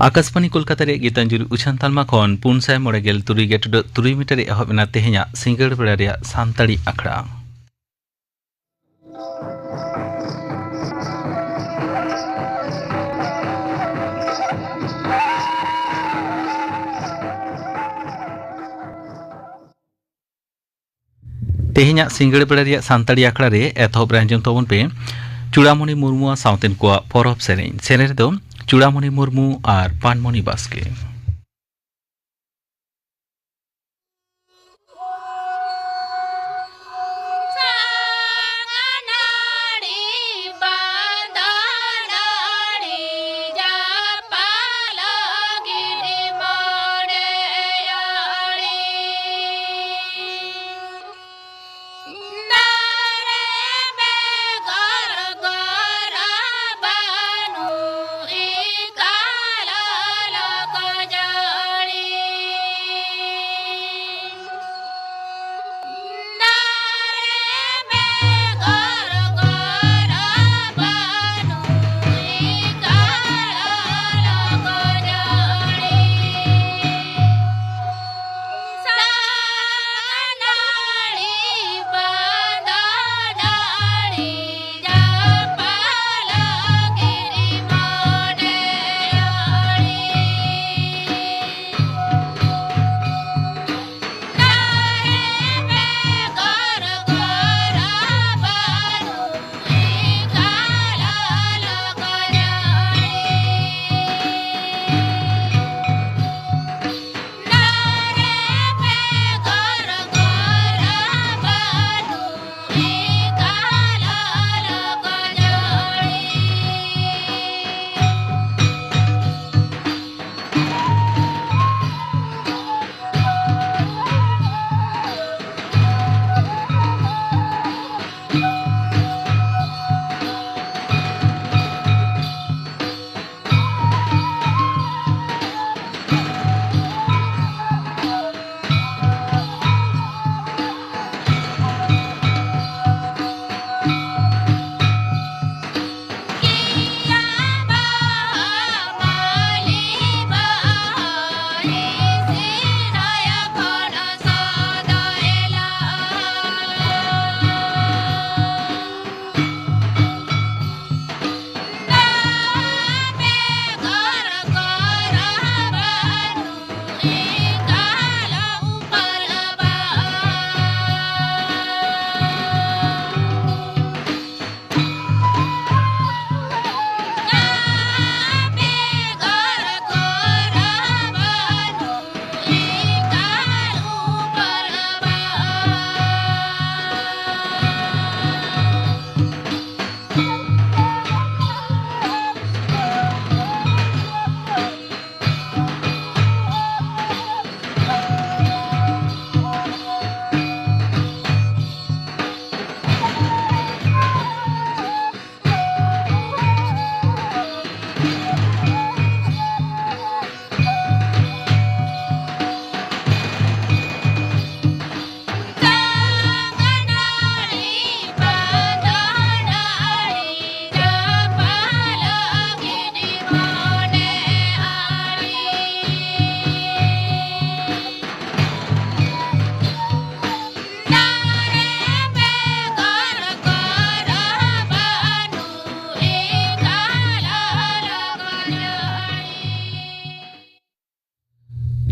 आकाशवाणी कोलकाता रे गीतांजलि उछान तालमा खन 493 मीटर एहबना तेहेña सिंगड़ बेड़ा रे सानताड़ी आखड़ा तेहेña सिंगड़ बेड़ा रे सानताड़ी आखड़ा रे एतहब रंजन तबन पे चूड़ामणि मुर्मु सावतेन को परब सेरेñ रे दो चूड़ामणि मुर्मु और पानमणि बास्के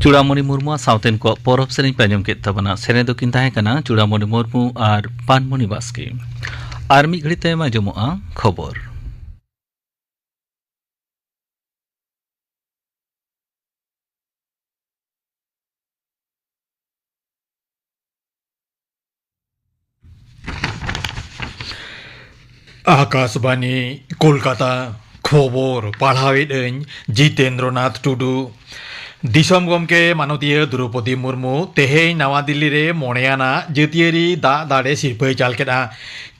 चूड़ामणि मुर्मु सावतेन को परब सेरेñ पे आंजम केद ताबना सेरेñ दो किन ताहें कना चूड़ामणि मुर्मु और पानमणि बास्के और मिद घड़ी तायम आंजमोगा खबर आकाशवाणी कोलकाता खबर पढ़ावेद जितेंद्रनाथ टुडू दिसम गमके मानवीय द्रौपदी मुर्मू तेहेñ नवा दिल्ली रे मोणेयाना जातियारि दाग दाड़े सिरफाय चाल केदा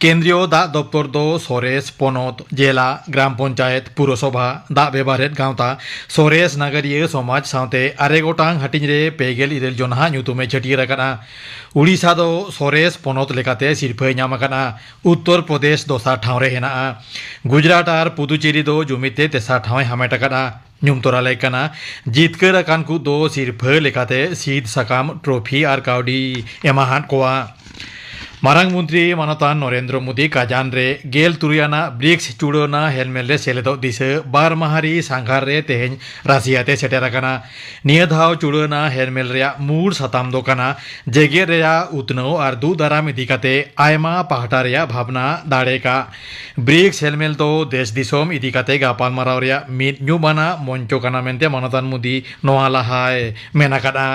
केंद्रीय दाग दप्तर दो सरेस पनत जिला ग्राम पंचायत पुरसभा दाग बेबारेद गावता सरेस नागरिया समाज सावते आरे गोटांग हाटिंग रे पेगेल इरेल जनहा ᱧᱩᱛᱩᱢᱮ छटियर आकाना उड़ीसा दो सरेस पनत लेकाते सिरफाय ᱧᱟᱢ आकाना उत्तर प्रदेश दोसार ठाव रे हेना गुजरात और पुदुचेरी दो जुमिते तेसार ठाव हामेट आकाना ᱧᱩᱢ ᱛᱚᱨᱟ ᱞᱮ ᱠᱟᱱᱟ ᱡᱤᱛᱠᱟᱹᱨ ᱟᱠᱟᱱ ᱠᱚ ᱫᱚ ᱥᱤᱨᱯᱷᱟᱹ ᱞᱮᱠᱟᱛᱮ ᱥᱤᱫ ᱥᱟᱠᱟᱢ ᱴᱨᱚᱯᱷᱤ ᱟᱨ ᱠᱟᱹᱣᱰᱤ ᱮᱢᱟᱦᱟᱫ ᱠᱚᱣᱟ मारांग मंत्री मानतान नरेंद्र मोदी काजान रे गेल तुरियाना ब्रिक्स चुड़ोना हेलमेल रे सेलेदो दिसे बार माहारी सांघार रे तेहेन रासियाते सेटेराकाना निया धाव चुड़ोना हेलमेल रे मूल सताम दो काना जेगे रे उतनो आर दू दाराम इदिकाते आयमा पाहटा रे भावना दाड़ेका ब्रिक्स हेलमेल तो देश दिसोम इदिकाते गापाल माराव रे मिद न्यूमाना मंचो काना मेंते मानतान मोदी नोआ लाहाय मेनाकादा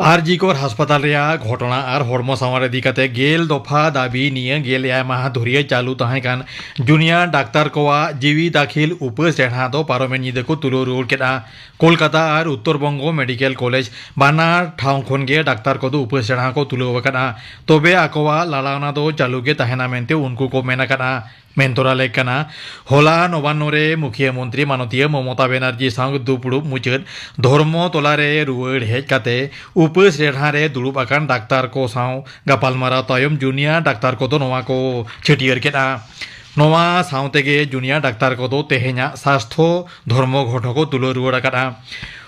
आरजीकोर हास्पाताल रे घटना और हड़मो सामार इदिकाते गेल दफा दाबी निये गेल या माह धुरिये चालू तहां जुनिया डाक्तार कोवा जीवी दाखिल उपस टेढ़ा दो पारोमेन निदे को तुलो रुल केदा कोलकाता और उत्तर बंगो मेडिकल कॉलेज बानार ठाव खन गे डाक्तार को दो उपस टेढ़ा को तुलो वकदा तबे आकोवा लालावना दो चालू के तहना मेनते उनको को मेनाकदा मेंतोरा लेकना होला नवान्नरे मुख्यमंत्री मानतीय ममता बेनार्जी सांग दुपुड़ुब मुचाद धर्म तलारे रुवाड़ हेज काते उपस रेढ़ारे दुड़ुब आकान डाक्तार को साव गापालमारा तायम जुनिया डाक्तार को दो नवा को छटियर केदा नवा सावतेगे जुनिया डाक्तार को दो तेहेना स्वास्थ्य धर्म घटना को तुलो रुवाड़ आकादा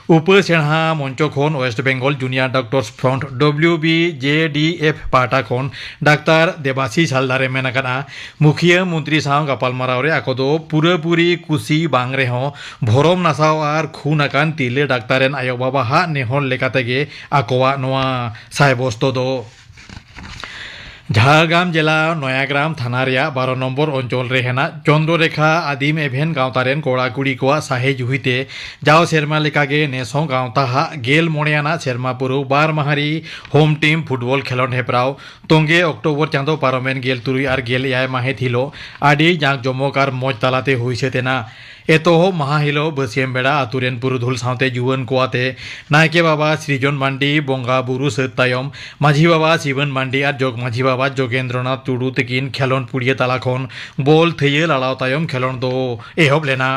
उपसेढ़ा मंचो खन West Bengal junior doctors front WBJDF पाटा खन डाक्तार देबाशीष हालदारे मेनाकाना मुखिया मंत्री साव गापालमाराव रे आकोदो पूरापूरी कुसी बांग रे हो भरम नासाव आर खून आकान तिले डाक्तारेन आयो बाबा हा नेहन लेकातेगे आकोवा नोआ सायबस्तो दो झारग्राम जिला नयाग्राम थाना 12 नम्बर अंचल रे हेना चंद्ररेखा आदिम एभेन गावतारेन कोड़ा कुड़ी को साहेज हुईते जाओ सेरमा लेकागे नेसों गावता हा गेल मोणियाना सेरमा पुरु बार माहारी होम टीम फुटबॉल खेलोन हेपराव तोंगे अक्टोबर चांदो पारोमेन गेल तुरुई आर गेल याय माहे थिलो आडी जाक जमोकार मौज तालाते हुईसे तेना एतो महा हिलो बसियम बेड़ा आतुरेन पुरुधुल सावते जुवन कोआते नायके बाबा सृजन मांडी बोंगा बुरु सत्तायम माझी बाबा शिवन मांडी और जोग माझी बाबा जोगेंद्रनाथ टुडू तकिन खेलोन पुड़िया ताला खन बॉल थैये लालाव तायम खेलोन दो एहब लेना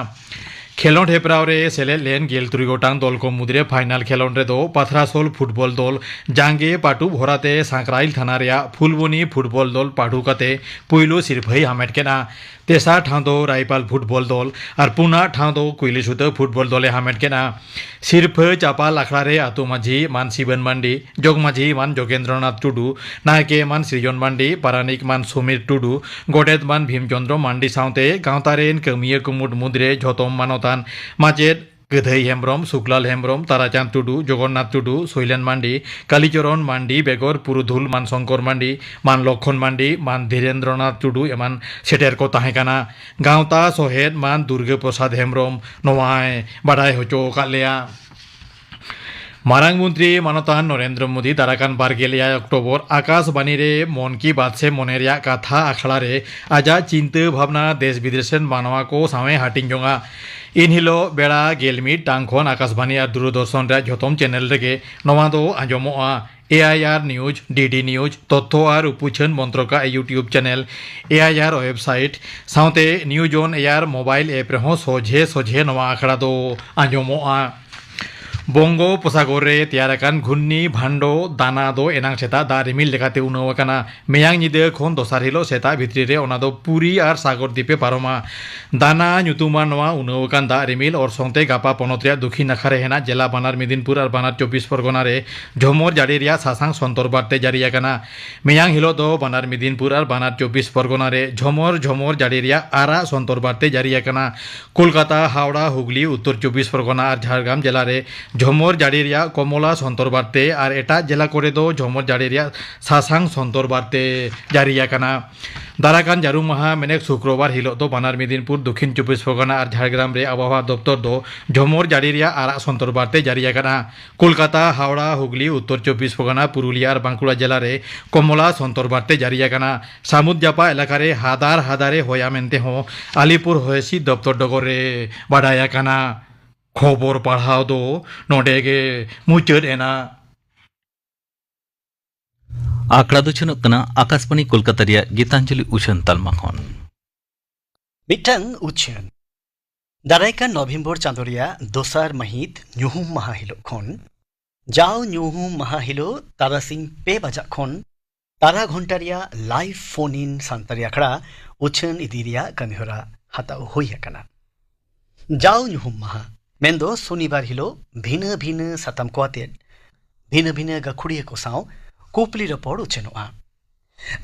खेलोन हेपराव रे सेलेद लेन गेल तुरुई गोटांग दल को मुद्रे फाइनल खेलोन रे दो पाथरासोल फुटबॉल दल जांगे पाटु भराते सांकराइल थाना रे फुलबनी फुटबॉल दल पाठु काते पुइलो सिरफाई हामेट केना तेसा ठाव दो रायपाल फुटबॉल दल और पुना ठाव दो कुइलिसुत फुटबॉल दले हामेट केना सिरफ चापाल आखड़ा रे आतु माझी मान शिवन मांडी जोग माझी मान जोगेंद्रनाथ टुडू नायके मान सृजन मांडी पारानिक मान सुमीर टुडू गोडेत मान भीमचंद्र मांडी सावते गावतारेन कमिया कुमुद मुद्रे झोतम मानतान माचेद गधई हेम्ब्रम शुक्लाल हेम्ब्रम ताराचांद टुडू जगन्नाथ टुडू शैलेन मांडी कालीचरण मांडी बेगर पुरुधुल मान शंकर मांडी मान लक्षण मांडी मान धीरेन्द्रनाथ टुडू एमान सेटेर को ताहेकाना गावता सहेद मान दुर्गे प्रसाद हेम्ब्रम नवाय बाडाय होचो कालेया मारांग मंत्री मानतान नरेंद्र मोदी दाराकान बारगेलिया अक्टोबर आकाशवाणी रे मन की बात से मनेरिया कथा आखड़ा रे आजा चिंता भावना देश विदेशन मानवा को सावे हाटिंग जोंगा इन हिलो बेड़ा गेलमिट टांगखन आकाशवाणी और दूरदर्शन रे झोतम चैनल रेगे नवा दो आंजमोआ AIR न्यूज DD न्यूज तथ्य और उपुछन मंत्रका यूट्यूब चैनल AIR वेबसाइट सावते news on AIR mobile app रेहो सोझे सोझे नवा आखड़ा दो आंजमोआ बंगोपसागर रे तैयाराकान घुन्नी भांडो दाना दो एनांग सेता दा रिमिल लेकाते उनावकाना मेयांग निदे खन दसार हिलो सेता भित्री रे ओना दो पुरी आर सागर द्वीपे पारोमा दाना ᱧᱩᱛᱩᱢᱟ नवा उनावकान दा रिमिल और संते गापा पनत रे दुखी नाखारे हेना जिला बानार मिदिनपुर और बानार 24 परगना रे झमर जाड़ी रे सासांग संतर बारते जारी आकाना मेयांग हिलो दो बानार मिदिनपुर और बानार 24 परगना रे झमर जाड़ी रे आरा संतर बारते जारी आकाना कोलकाता हावड़ा हुगली उत्तर 24 परगना और झारग्राम जिला रे झमर जाड़ी रे कमला संतर बारते और एटा जिला करे दो झमर जाड़ी रे सासांग संतर बारते जारी आकाना दाराकान जारू माहा मेनेक शुक्रवार हिलो दो बानार मिदिनपुर दक्षिण 24 परगना और झारग्राम रे आबहावा दफ्तर दो झमर जाड़ी रे आरा संतर बारते जारी आकाना कोलकाता हावड़ा हुगली उत्तर 24 परगना पुरुलिया और बांकुड़ा जिला रे कमला संतर बारते जारी आकाना सामुद जापा एलाका रे हादारे होया मेनते हो आलिपुर होयसी दफ्तर डगर रे बाडाय आकाना खबर पढ़ाव दो नोडेगे मुचाद एना आंकड़ा दो छनक कना आकाशवाणी कोलकाता रिया गीतांजलि उछन तालमा खन मिटंग उछन दारायका नवेम्बर चांदो रिया दोसार महित ᱧᱩᱦᱩᱢ माहा हिलो खन जाओ ᱧᱩᱦᱩᱢ माहा हिलो तारासिंग 2 बजा खन तारा घंटा रिया लाइव फोन इन सांतारी आखड़ा उछन इदी रिया कमिहोरा हताव होई हकना जाव ᱧᱩᱦᱩᱢ ᱢᱟᱦᱟ ᱢᱮᱱᱫᱚ ᱥᱚᱱᱤᱵᱟᱨ ᱦᱤᱞᱳᱜ ᱵᱷᱤᱱᱟᱹ ᱵᱷᱤᱱᱟᱹ ᱥᱟᱛᱟᱢ ᱠᱚ ᱟᱛᱮᱫ ᱵᱷᱤᱱᱟᱹ ᱵᱷᱤᱱᱟᱹ ᱜᱟᱹᱠᱷᱩᱲᱤᱭᱟᱹ ᱠᱚ ᱥᱟᱶ ᱠᱩᱯᱞᱤ ᱨᱚᱯᱚᱲ ᱩᱪᱷᱟᱹᱱᱚᱜᱼᱟ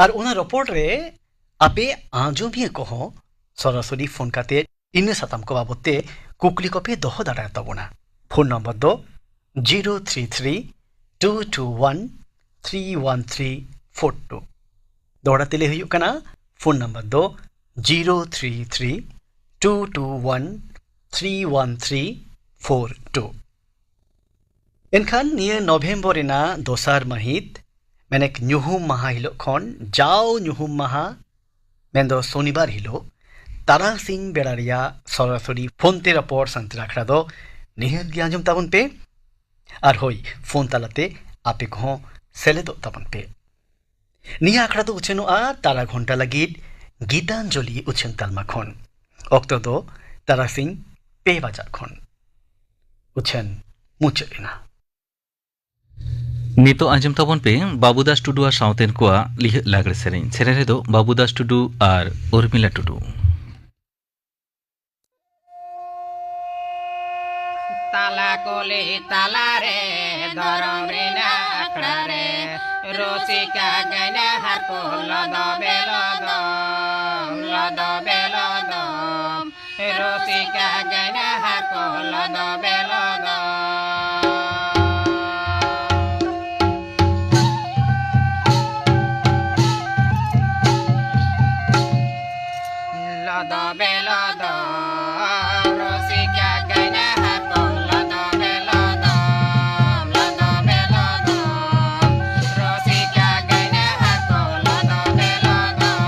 ᱟᱨ ᱚᱱᱟ ᱨᱚᱯᱚᱲ ᱨᱮ ᱟᱯᱮ ᱟᱸᱡᱚᱢᱤᱭᱟᱹ ᱠᱚᱦᱚᱸ ᱥᱚᱨᱟᱥᱚᱨᱤ ᱯᱷᱳᱱ ᱠᱟᱛᱮᱫ ᱤᱱᱟᱹ ᱥᱟᱛᱟᱢ ᱠᱚ ᱵᱟᱵᱚᱫ ᱛᱮ ᱠᱩᱠᱞᱤ ᱠᱚᱯᱮ ᱫᱚᱦᱚ ᱫᱟᱲᱮᱭᱟ ᱛᱟᱵᱚᱱᱟ ᱯᱷᱳᱱ ᱱᱚᱢᱵᱚᱨ ᱫᱚ 033-221-31342 दोहरा तेले हुयुग कना फोन नंबर दो 033-221-31342 एनखान निये नवेम्बर रेना दोसार महित मेनेक ᱧᱩᱦᱩᱢ माहा हिलो खन जाव ᱧᱩᱦᱩᱢ माहा मेंदो शनिबार हिलो तारासिंग बेड़ा रिया सरासरि फोन ते रपॉर संतराखड़ा दो निहत गे आंजम ताबन पे आर होई फोन तालाते आपे को सेलेदो ताबन पे निया आखड़ा दो उछेनोआ तारा घंटा लगित गीतांजलि उछेन तालमा खन अक्तो दो तारासिंग पे बाजा खन उछेन मुचेना नितो आंजम ताबन पे बाबूदास टुडू और साउतेन कोआ लिह लागड़े सेरें सेरें रे दो बाबूदास टुडू और उर्मिला टुडू ताला कोले ताला रे धरम रे नाखड़ा रे रोसिका गना हाको लदो बेलदम रोसिका गना हाको लदो बेलदम लदो बेलदम रोसिका गना हाको लदो बेलदम रोसिका गना हाको लदो बेलदम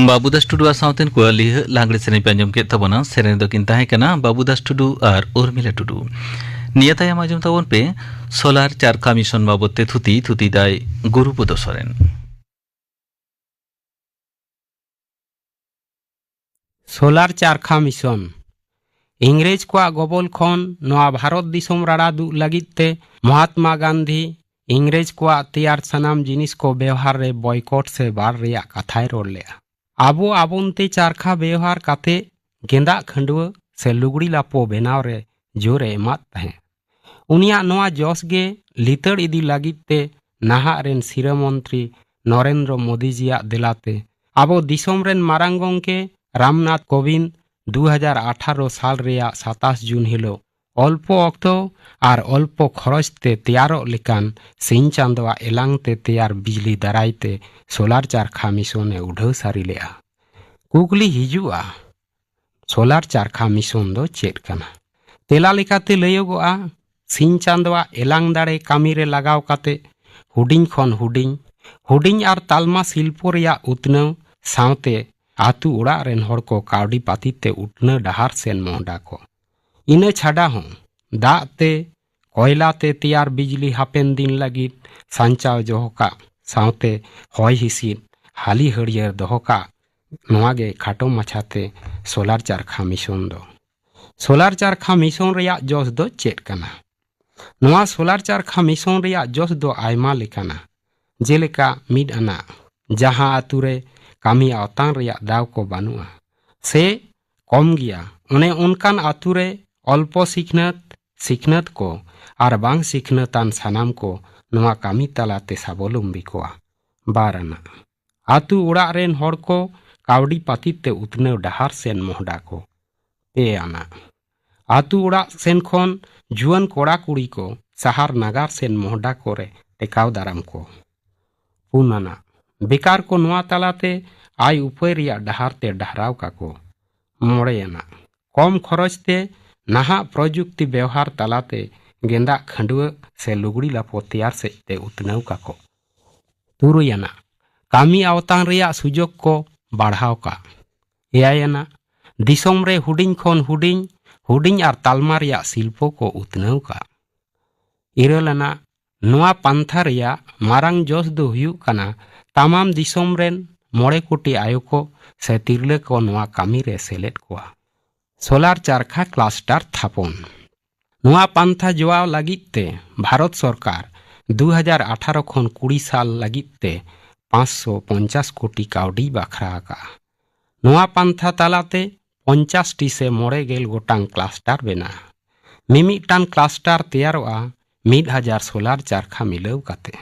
बाबूदास टुडू साउथेन को लिह लांगड़े सेरें पे आंजम के तबना सेरें दो किन ताहे कना बाबूदास टुडू और उर्मिला टुडू नियता या आंजम तबन पे सोलार चारखा मिशन बाबते थुती दाय गुरुपद सोरेन सोलार चारखा मिशन इंग्रेज को गबल खन नवा भारत दिसम राड़ा दु लगिते महात्मा गांधी इंग्रेज को तैयार सनाम जिनिस को व्यवहार रे बॉयकॉट से बार रिया कथाय रोड लिया आबो आबोनते चारखा व्यवहार काते गेंदा खंडुआ से लुगड़ी लापो बनाव रे जोरे एमात तहे उनिया नवा जोश गे लितड़ इदी लगिते नाहा रेन सिरा मंत्री नरेंद्र मोदी जिया दिलाते आबो दिसम रेन मारांग गंके रामनाथ कोविंद 2018 साल रिया 27 जून हिलो अल्पो अक्तो और अल्पो खरचते तैयारो लेकान सिंह चांदवा एलांगते तैयार बिजली दारायते सोलार चारखा मिशने उढ़ाव सारी लेआ कुकली हिजुआ सोलार चारखा मिशन दो चेक कना तेला लेकाते लयोगोआ सिंह चांदवा एलांग दाड़े कामी रे लगाव काते हुडिंग खन हुडिंग और तालमा शिल्पो रिया उतनाव सावते आतु उड़ा रेन हर को कावड़ी पातीते उठना डहार सेन मोहडा को इने छाड़ा हों दाते कोयलाते तैयार बिजली हापेन दिन लगी सांचाव जोहका सावते हॉय हिसीन हाली हड़ियर दोहका नवागे खाटो मछाते सोलार चारखा मिशन दो सोलार चारखा मिशन रिया जोश दो चेक कना नवा सोलार चारखा मिशन रिया जोश दो आयमा लेकाना जेलेका मिड आना जहां आतुरे कामी आवतान रिया दाव को बानुआ से कम गया उन्हें उनकान आतुरे अल्प सिखनत को और बांग सिखनतान सानाम को नवा कामी तलाते साबलुम्बी कोआ बारना आतु उड़ा रेन हर को कावड़ी पातीते उतने डहार सेन मोहडा को पे आना आतु उड़ा सेन खन जुआन कोड़ा कुड़ी को सहार नागार सेन मोहडा को रे टेकाव दाराम को पुनाना बेकार को नवा तलाते आय उपाय रिया डहारते डहराव काको मोड़ेना कम खरचते नाहा प्रजुक्ति व्यवहार तलाते गेंदा खंडुआ से लुगड़ी लापो तैयार से ते उतनाव काको तुरुयाना कामी आवतान रिया सुजोग को बढ़ाव का एयाना दिसोम रे हुडिंग खन हुडिंग और तालमा रिया शिल्पो को उतनाव का इरलना नवा पंथा रिया मारांग जोश दो हुयुग कना तमाम दिसोम रेन 9 कोटी आयो को से तिरले को नवा कामी रे सेलेट कोआ सोलार चारखा क्लास्टर थापन नवा पंथा जोआव लगिते भारत सरकार 2018 खन 20 साल लगिते 550 कोटी कावडी बाखरा का नवा पंथा तालाते 50 टी से 9 गोटांग क्लास्टर बेना मिमिटान क्लास्टर तैयारोआ 1000 सोलार चारखा मिलाव काते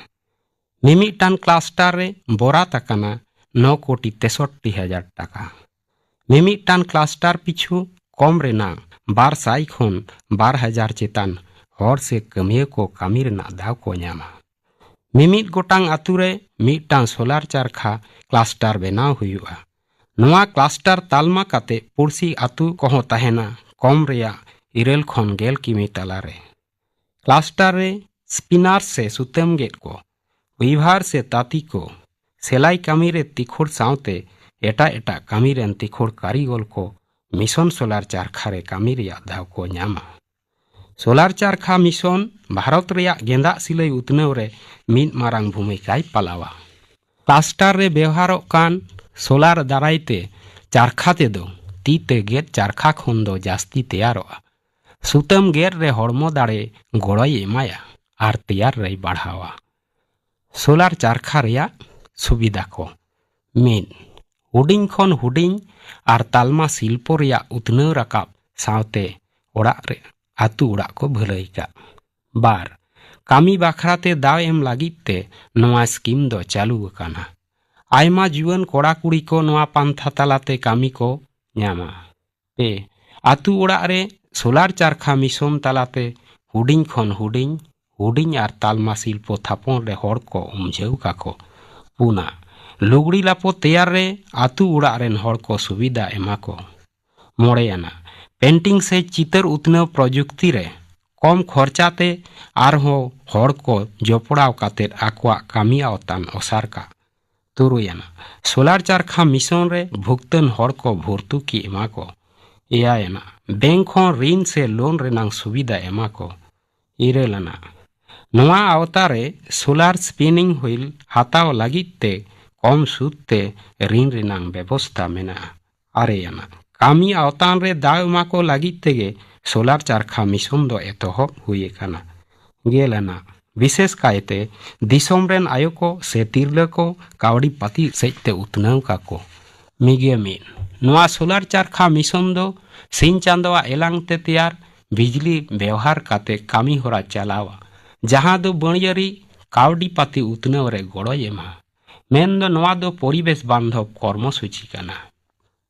मिमिटान क्लास्टर रे बोरा तकना 9 कोटी 63,000 टाका मिमिटान क्लास्टर पिछु कम रेना 200 खन 12,000 चेतान हर से कमिया को कामी रेना दाव को न्यामा मिमिट गोटांग आतुरे मिटान सोलार चारखा क्लास्टर बनाव हुयुआ नवा क्लास्टर तालमा काते पुरसी आतु कोहो तहेना कम रिया 9 खन 10 किमी तलारे क्लास्टर रे स्पिनार से सुतम गेट को विभार से ताती को सेलाई कामी रे तिखोड़ सावते एटा एटा कामी रेन तिखोड़ कारीगल को मिशन सोलार चारखा रे कामी रिया दाव को न्यामा सोलार चारखा मिशन भारत रिया गेंदा सिलाई उतनाव रे मिन मारांग भूमिकाय पालावा क्लास्टर रे व्यवहार कान सोलार दारायते चारखा ते दो तीते गेट चारखा खन दो जास्ती तैयारोआ सुतम गेर रे हड़मो दाड़े गोड़ोय एमाया और तैयार रे बढ़ावा सोलार चारखा रिया सुविधा को मेन हुडिंग खन हुडिंग और तालमा शिल्पो रिया उतनाव रकाब सावते ओड़ा रे आतु उड़ा को भलाई का बार कामी बाखराते दाव एम लागिते नवा स्कीम दो चालू काना आयमा जुआन कोड़ा कुड़ी को नवा पंथा तालाते कामी को न्यामा पे आतु उड़ा रे सोलार चारखा मिशन तालाते हुडिंग खन हुडिंग और तालमा शिल्पो थापन रे हड़ को उमझाव काको पुना लुगड़ी लापो तैयार रे आतु उड़ा रेन हड़ को सुविधा एमा को मोड़ेयाना पेंटिंग से चितर उतनाव प्रजुक्ति रे कम खर्चाते आरहो हड़ को जोपड़ाव काते आकवा कामी आवतान ओसार का तुरुयाना सोलार चरखा मिशन रे भुगतान हर को भर्तुकी एमा को एयाना बैंक खन ऋण से लोन रेनांग सुविधा एमा को इरेलाना नवा आवतारे सोलार स्पिनिंग व्हील हाताव लागिते कम सूदते ऋण रेनांग व्यवस्था मेना आरेयाना कामी आवतान रे दाव एमा को लागिते गे सोलार चरखा मिशन दो एतहब हुए काना गेलाना विशेष कायते दिसोम रेन आयो को से तिरले को कावड़ी पाती सेते उतनाव का को मिगे मीन नवा सोलार चरखा मिशन दो सिन चांदवा एलांगते तैयार बिजली व्यवहार काते कामी होरा चलावा जहां दो बणियरी कावड़ी पाती उतनाव रे गड़ो एमा मेन दो नवा दो परिवेश बांधव कर्मसूची काना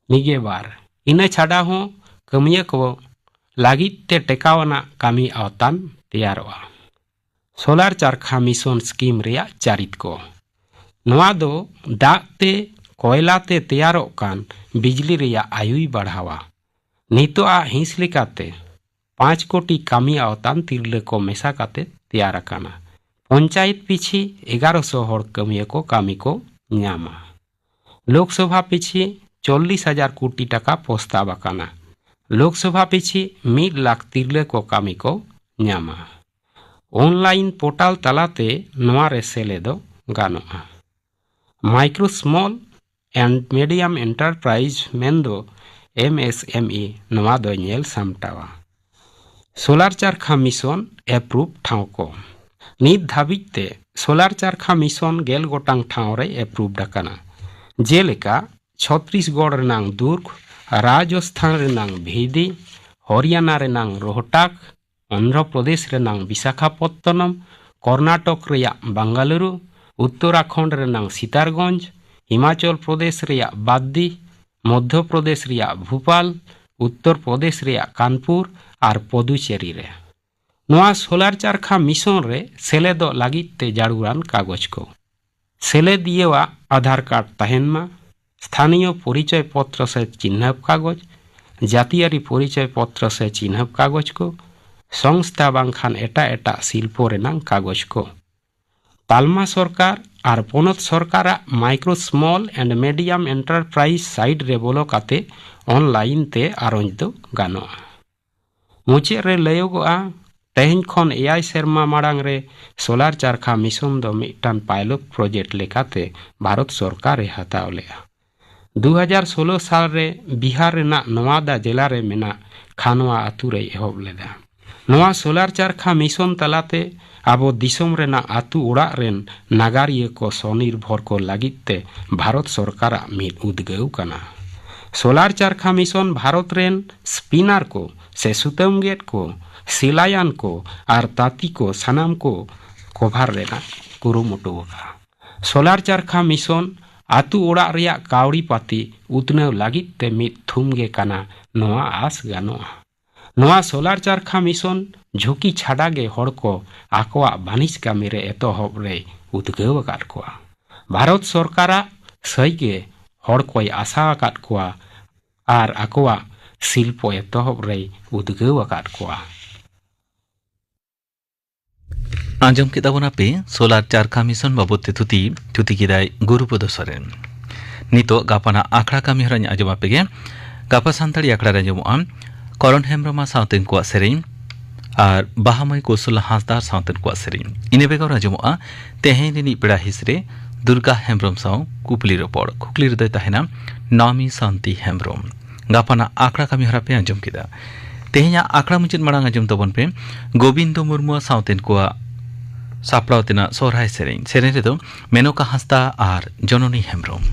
मिगे बार इने छाड़ा हो कमिया को लागिते टेकावना कामी आवतान तैयारवा सोलार चरखा मिशन स्कीम रेया चारित को नवा दो दागते कोयलाते तैयारों कान बिजली रेया आयुई बढ़ावा नितो आ हिंस लेकाते 5 कोटी कामी आवतान तिरले को मेसा काते तैयार काना पंचायत पीछे 1100 हर कमिया को कामी को न्यामा लोकसभा पीछे 40,000 कोटी टका प्रस्ताव काना लोकसभा पीछे 1 लाख तिरले को कामी को न्यामा ऑनलाइन पोर्टल तलाते नवा रे सेलेदो गानोआ micro small and medium enterprise मेंदो MSME नवा दो नेल सामटावा सोलार चरखा मिशन एप्रूव ठाव को नित धाबिते सोलार चरखा मिशन गेल गोटांग ठाव रे एप्रूव डकाना जेलेका छत्तीसगढ़ रेनांग दुर्ग राजस्थान रेनांग भिदी हरियाणा रेनांग रोहटाक आंध्र प्रदेश रेनांग विशाखापत्तनम कर्नाटक रेया बेंगलुरु उत्तराखंड रेनांग सीतारगंज हिमाचल प्रदेश रेया बाद्दी मध्य प्रदेश रेया भोपाल उत्तर प्रदेश रेया कानपुर और पुदुचेरी रे नवा सोलार चरखा मिशन रे सेलेदो लागिते जाड़ुरान कागज को सेलेदिएवा आधार कार्ड तहेनमा स्थानीय परिचय पत्र से चिन्हब कागज जातियारी परिचय पत्र से चिन्हब कागज को संस्था बांखान एटा एटा शिल्पो रेनांग कागज को तालमा सरकार और पनत सरकार micro small and medium enterprise site रे बोलो काते ऑनलाइन ते आरंज दो गानो मुचे रे लयोगोआ तेहन खन एआई शर्मा माड़ांग रे सोलार चरखा मिशन दो मिटान पायलट प्रोजेक्ट लेकाते भारत सरकार रे हताव लेआ 2016 साल रे बिहार रेना नवादा जिला रे मेना खानवा आतु रे एहब लेदा नवा सोलार चरखा मिशन तलाते आबो दिसोम रेना आतु ओड़ा रेन नागारिया को स्वनिर्भर को लागिते भारत सरकार मिल उद्गव कना solar charkha mission Bharat rain spinner को से सुतम गेट को सिलायान को और ताती को सनाम को कभार रेना कुरुमुटुगा सोलार चरखा मिशन आतु ओड़ा रेया कावड़ी पाती उतने लागिते मित थुमगे कना नवा आस गानोआ नवा सोलार चरखा मिशन झुकी छाड़ागे हड़ को आकोआ बानिज कामी रे एतहब रे उद्गव आकाद कोआ भारत सरकार सहीगे हड़ कोई आशा आकाद कोआ और आकोआ शिल्प एतहब रे उद्गव आकाद कोआ आंजम के दाबोना पे सोलार चरखा मिशन बाबते थुती किदाय गुरुपद सोरेन नितो गापाना आखड़ा कामी हरानी आजमा पेगे गापा सानताड़ी आखड़ा राजमोआ करण हेम्ब्रमा सावतेन को सेरेन और बाहामय कौशल हासदार सावतेन को सेरेन इने बेगाव राजमोआ तेहेन रिनी पेड़ा हिसरे दुर्गा हेम्ब्रम साव कुपली रोपड़ खुकली हृदय ताहेना नामी शांति हेम्ब्रम गापाना आखड़ा कामी हरा पे आंजम किदा तेहेना आखड़ा मुचित माड़ांग आंजम तबन पे गोविंद मुर्मु सावतेन को सापड़ावतेना सोहराय सेरेन सेरेन रेदो मेनका हासदा और जननी हेम्ब्रम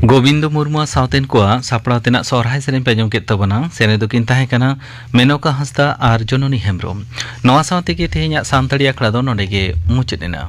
गोविंद मुर्मू साउतेन को सापड़ा तेना सोरहाय सेरें पे आंजम केत तबना सेरे दो किन ताहे कना मेनका हंसदा आर जननी हेम्ब्रम नवा साउते के तेहेኛ सानताड़ी आखड़ा दो नोडे गे मुचाद एना।